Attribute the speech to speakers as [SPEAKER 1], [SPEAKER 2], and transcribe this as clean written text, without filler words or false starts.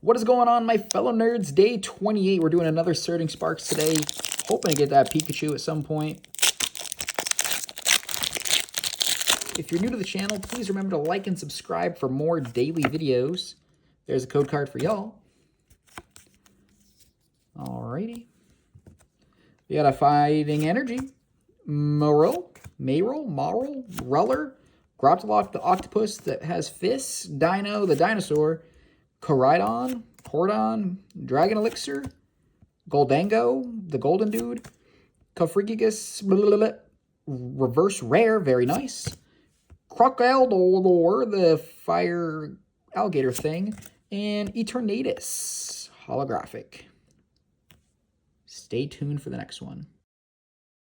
[SPEAKER 1] What is going on, my fellow nerds? Day 28. We're doing another Surging Sparks today. Hoping to get that Pikachu at some point. If you're new to the channel, please remember to like and subscribe for more daily videos. There's a code card for y'all. Alrighty. We got a Fighting Energy, Ruller, Grotlock the octopus that has fists, Dino the dinosaur, Koridon, Dragon Elixir, Goldango the golden dude, Kofrigigus, reverse rare, very nice, Crocodile the fire alligator thing, and Eternatus holographic. Stay tuned for the next one.